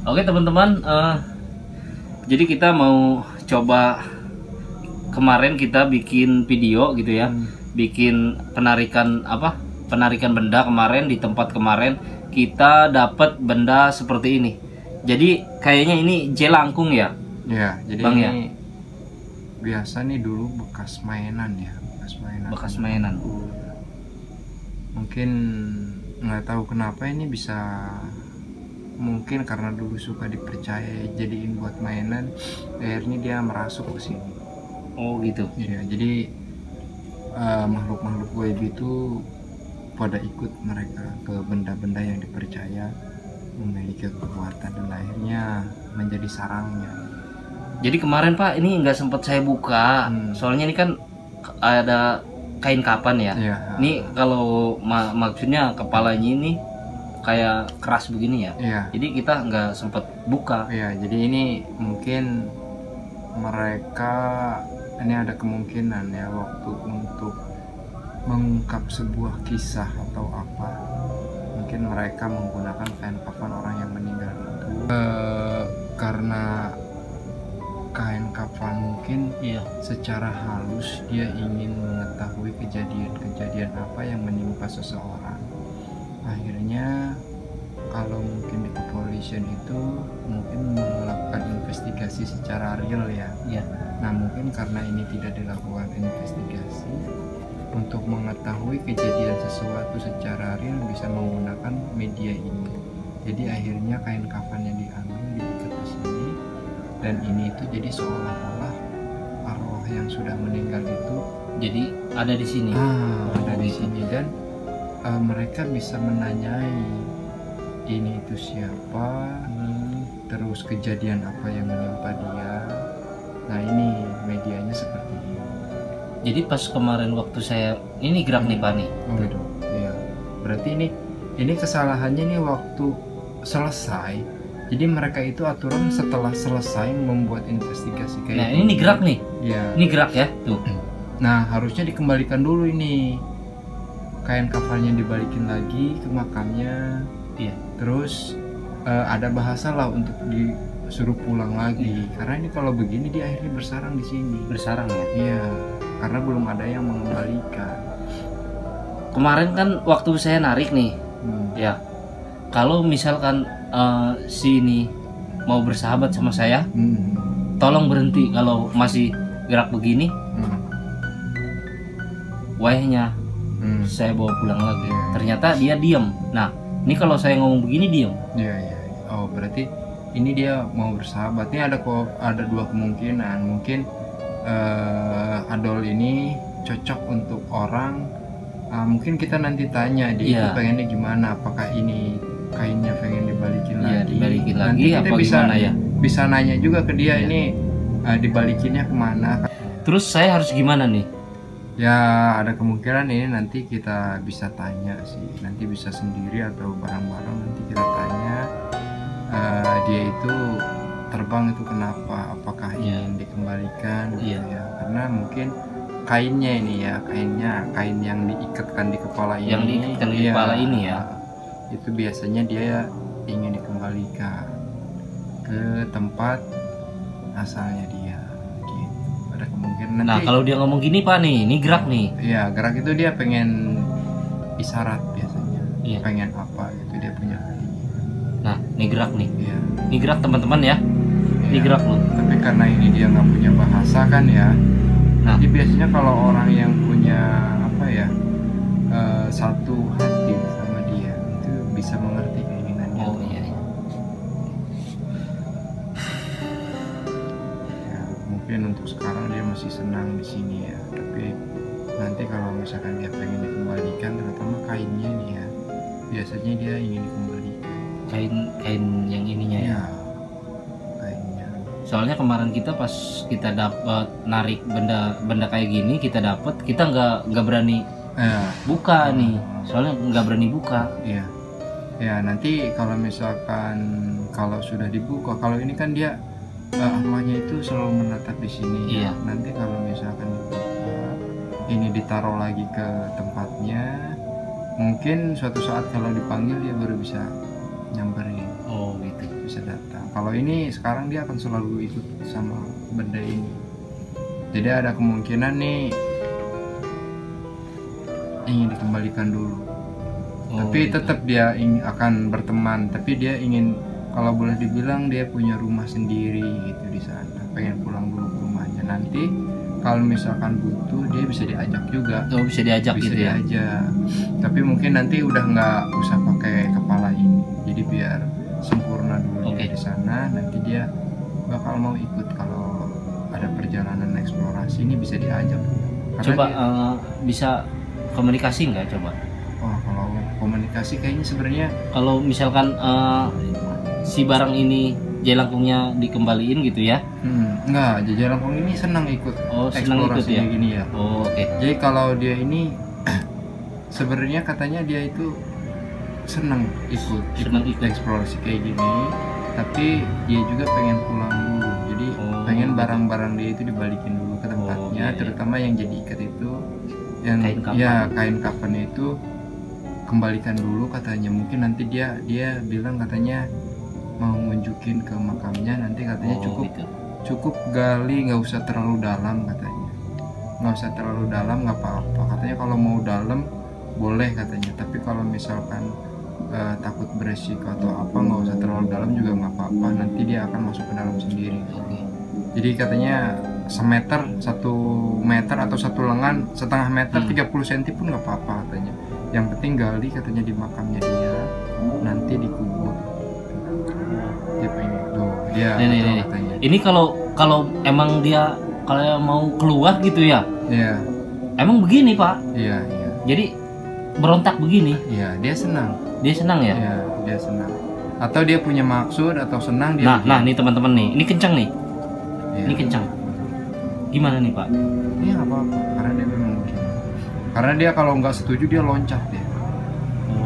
Oke teman-teman, jadi kita mau coba, kemarin kita bikin video gitu ya, bikin penarikan benda kemarin di tempat kemarin kita dapat benda seperti ini. Jadi kayaknya ini jelangkung ya. Ya, jadi Bang, ini ya? biasa nih dulu bekas mainan ya, Bekas mainan. Mungkin nggak tahu kenapa ini bisa, mungkin karena dulu suka dipercaya jadiin buat mainan, akhirnya dia merasuk ke sini. Oh gitu. Iya, jadi makhluk-makhluk gaib itu pada ikut mereka ke benda-benda yang dipercaya memiliki kekuatan dan akhirnya menjadi sarangnya. Jadi kemarin Pak, ini nggak sempat saya buka, soalnya ini kan ada kain kapan ya. Iya. Ini kalau maksudnya kepalanya ini kayak keras begini ya. Iya. Jadi kita nggak sempat buka. Iya, jadi ini mungkin mereka ini ada kemungkinan ya waktu untuk mengungkap sebuah kisah atau apa, mungkin mereka menggunakan kain kafan orang yang meninggal itu karena kain kafan mungkin secara halus dia ingin mengetahui kejadian-kejadian apa yang menimpa seseorang. Akhirnya kalau mungkin di kepolisian itu mungkin melakukan investigasi secara real ya. Nah mungkin karena ini tidak dilakukan investigasi untuk mengetahui kejadian sesuatu secara real bisa menggunakan media ini. Jadi akhirnya kain kafannya diambil, diikat di sini, dan ini itu jadi seolah-olah arwah yang sudah meninggal itu Jadi ada di sini. ada di sini, dan mereka bisa menanyai ini itu siapa, terus kejadian apa yang menimpa dia. Nah ini medianya seperti ini. Jadi pas kemarin waktu saya ini gerak nih Pak nih. Oh gitu. Iya. Berarti ini kesalahannya nih waktu selesai. Jadi mereka itu aturan setelah selesai membuat investigasi kayak Nah ini gerak nih. Iya. Ini gerak ya tuh. Nah harusnya dikembalikan dulu ini. Kain kafannya dibalikin lagi ke makamnya. Iya. Terus ada bahasa lah untuk disuruh pulang lagi. Karena ini kalau begini dia akhirnya bersarang di sini. Bersarang ya. Iya. Karena belum ada yang mengembalikan. Kemarin kan waktu saya narik nih, ya. Kalau misalkan si ini mau bersahabat sama saya, tolong berhenti kalau masih gerak begini. Wayahnya saya bawa pulang lagi. Ternyata dia diam. Nah, ini kalau saya ngomong begini diam. Iya. Oh, berarti ini dia mau bersahabat. Ini ada dua kemungkinan. Mungkin adol ini cocok untuk orang. Mungkin kita nanti tanya dia itu pengennya gimana. Apakah ini kainnya pengen dibalikin lagi? Dibalikin lagi. Nanti kita apa gimana ya? Bisa nanya juga ke dia ini dibalikinnya kemana. Terus saya harus gimana nih? Ya ada kemungkinan ini nanti kita bisa tanya sih, nanti bisa sendiri atau bareng-bareng nanti kita tanya dia itu terbang itu kenapa, apakah ingin dikembalikan gitu ya, karena mungkin kainnya ini ya, kain yang diikatkan di kepala ini, yang diikatkan di kepala ini ya, itu biasanya dia ingin dikembalikan ke tempat asalnya dia. Nanti, nah kalau dia ngomong gini Pak nih, ini gerak nih. Iya, gerak itu dia pengen isyarat biasanya. Pengen apa gitu dia punya hatinya. Nah, ini gerak nih. Iya. Ini gerak teman-teman ya. Ini gerak loh. Tapi karena ini dia nggak punya bahasa kan ya. Nah, jadi biasanya kalau orang yang punya apa ya satu hati sama dia itu bisa mengerti keinginannya. Oh iya. Mungkin untuk sekarang dia masih senang di sini ya, tapi nanti kalau misalkan dia pengen dikembalikan, terutama kainnya nih ya, biasanya dia ingin dikembalikan. Kain yang ininya ya. Kainnya. Soalnya kemarin kita pas kita dapat narik benda kayak gini, kita nggak berani buka nih. Soalnya nggak berani buka. Iya. Ya nanti kalau misalkan kalau sudah dibuka, kalau ini kan dia arwahnya itu selalu menetap di sini. Iya. Nanti kalau misalkan ini ditaruh lagi ke tempatnya, mungkin suatu saat kalau dipanggil dia baru bisa nyamperin. Oh gitu. bisa datang. Kalau ini sekarang dia akan selalu ikut sama benda ini. Jadi ada kemungkinan nih ingin dikembalikan dulu. Tapi gitu. tetap dia akan berteman. Tapi dia ingin, kalau boleh dibilang, dia punya rumah sendiri gitu di sana. Pengen pulang dulu ke rumahnya. Nanti kalau misalkan butuh dia bisa diajak juga. Oh, bisa diajak Bisa gitu ya. diajak. Tapi mungkin nanti udah nggak usah pakai kepala ini. Jadi biar sempurna dulu dia di sana. Nanti dia bakal mau ikut kalau ada perjalanan eksplorasi ini, bisa diajak. Karena Coba dia, bisa komunikasi nggak coba? wah, kalau komunikasi kayaknya sebenarnya Kalau misalkan si barang ini jelangkungnya dikembaliin gitu ya? enggak. Jelangkung ini senang ikut Oh, senang ikut eksplorasi ya? kayak gini ya. Oh, oke. Jadi kalau dia ini sebenarnya katanya dia itu senang Senang ikut. eksplorasi kayak gini, tapi dia juga pengen pulang dulu. Jadi pengen gitu. barang-barang dia itu dibalikin dulu ke tempatnya, iya. terutama yang jadi ikat itu, yang Kain kapan. ya kain kapannya itu kembalikan dulu katanya. Mungkin nanti dia bilang katanya mau nunjukin ke makamnya, nanti katanya Gitu. cukup gali, nggak usah terlalu dalam katanya. Nggak usah terlalu dalam, nggak apa-apa katanya. Kalau mau dalam boleh katanya, tapi kalau misalkan takut beresiko atau apa, nggak usah terlalu dalam juga nggak apa-apa, nanti dia akan masuk ke dalam sendiri. Oke. Jadi katanya semeter, 1 meter atau 1,5 meter 30 cm pun nggak apa-apa katanya. Yang penting gali katanya di makamnya dia, nanti dikubur. Dia pengen tuh, dia betul katanya. Ini kalau emang dia kalau mau keluar gitu ya? Iya, Emang begini Pak? iya. Jadi berontak begini? Iya, dia senang. Dia senang ya? Iya, dia senang. Atau dia punya maksud atau senang dia. Nah, nih teman-teman nih, ini kencang nih, Iya. ini kencang. Gimana nih Pak? Iya, nggak apa-apa, karena dia memang begini. Karena dia kalau nggak setuju dia loncat dia.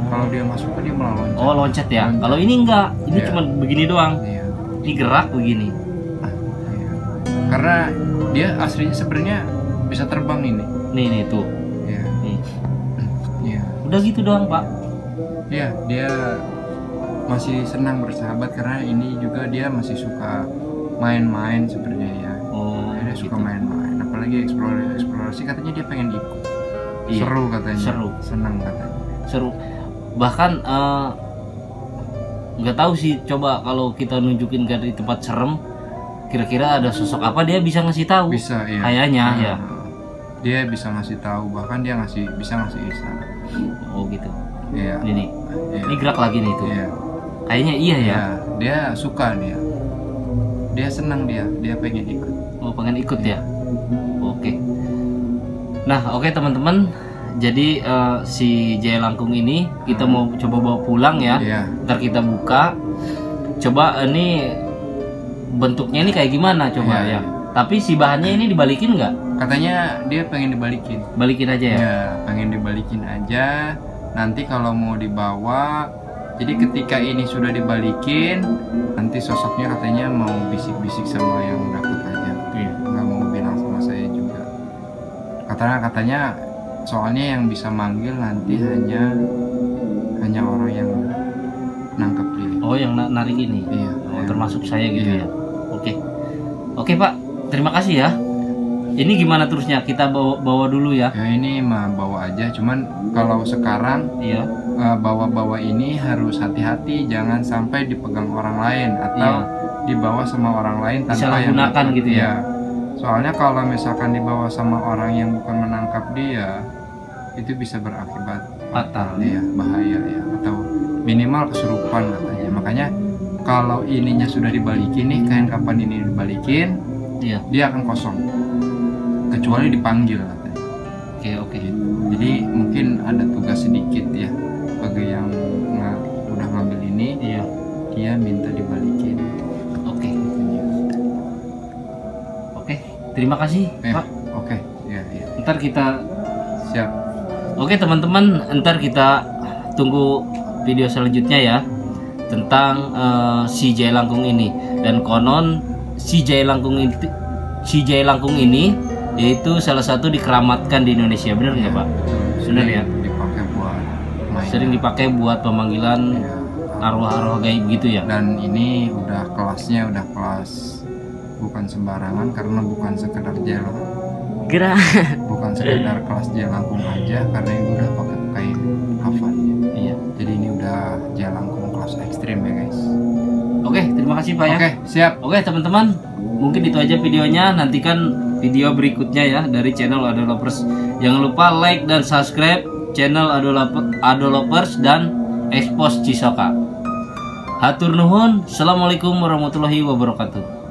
Kalau dia nggak suka dia malah loncat. Oh, loncat ya. Loncat. Kalau ini enggak, ini Iya. cuma begini doang. Iya. Ini gerak begini. Iya. Karena dia aslinya sebenarnya bisa terbang ini. Nih tuh. Iya. Nih. Iya. Udah gitu doang Pak. Iya, dia masih senang bersahabat karena ini juga dia masih suka main-main sebenarnya ya. Oh, Dia gitu. suka main-main, apalagi eksplorasi katanya dia pengen ikut. Iya. Seru katanya. Seru. Senang katanya. Seru. Bahkan nggak tahu sih, coba kalau kita nunjukin dari tempat serem, kira-kira ada sosok apa dia bisa ngasih tahu. Bisa ya. Kayaknya ya. Dia bisa ngasih tahu, bahkan dia bisa ngasih isyarat. Oh gitu. Iya. Ini Iya. ini gerak lagi nih tuh. Iya. Kayaknya iya ya. Iya, dia suka dia. Dia senang dia pengen ikut. Oh, pengen ikut ya. Oke. Nah, oke teman-teman. Jadi si Jaya Langkung ini kita mau coba bawa pulang ya. Iya. Ntar kita buka. Coba ini bentuknya ini kayak gimana coba Iya, ya. iya. Tapi si bahannya ini dibalikin nggak? Katanya dia pengen dibalikin. Balikin aja ya. Ya, pengen dibalikin aja. Nanti kalau mau dibawa, jadi ketika ini sudah dibalikin, nanti sosoknya katanya mau bisik-bisik sama yang dapat aja. Iya. Nggak mau bilang sama saya juga. Katanya soalnya yang bisa manggil nanti hanya orang yang nangkep dia. Oh, yang narik ini. Iya. Oh, termasuk saya gitu Iya. ya. Oke. Oke, Pak. Terima kasih ya. Ini gimana terusnya? Kita bawa dulu ya. Ya ini mah bawa aja, cuman kalau sekarang Iya. bawa-bawa ini harus hati-hati, jangan sampai dipegang orang lain atau dibawa sama orang lain tanpa yang Disalahgunakan gitu ya. Soalnya kalau misalkan dibawa sama orang yang bukan menangkap dia, itu bisa berakibat Fatal. ya, bahaya ya, atau minimal kesurupan katanya. Makanya kalau ininya sudah dibalikin nih, kain kapan ini dibalikin, Iya. dia akan kosong kecuali dipanggil katanya. Oke. Jadi mungkin ada tugas sedikit ya bagi yang udah ngambil ini, Iya. dia minta dibalikin. Oke. Oke. Terima kasih, Pak. Oke, ya. Ntar kita Siap. Oke teman-teman, ntar kita tunggu video selanjutnya ya tentang si Jaya Langkung ini. Dan konon si Jaya Langkung ini yaitu salah satu dikeramatkan di Indonesia, benar nggak Pak? Benar ya. Dipakai buat main. Sering dipakai buat pemanggilan Ya, arwah-arwah gaib gitu ya. Dan ini udah kelasnya udah kelas bukan sembarangan, karena bukan sekedar jalan, bukan sekedar kelas jelangkung aja, karena ini udah pakai hafalannya. Iya. Jadi ini udah jelangkung kelas ekstrim ya guys. Oke, terima kasih Pak ya. Oke, siap. Oke teman-teman, mungkin itu aja videonya. Nantikan video berikutnya ya dari channel Adolovers. Jangan lupa like dan subscribe channel Adolovers dan Expose Cisoka. Hatur nuhun. Assalamualaikum warahmatullahi wabarakatuh.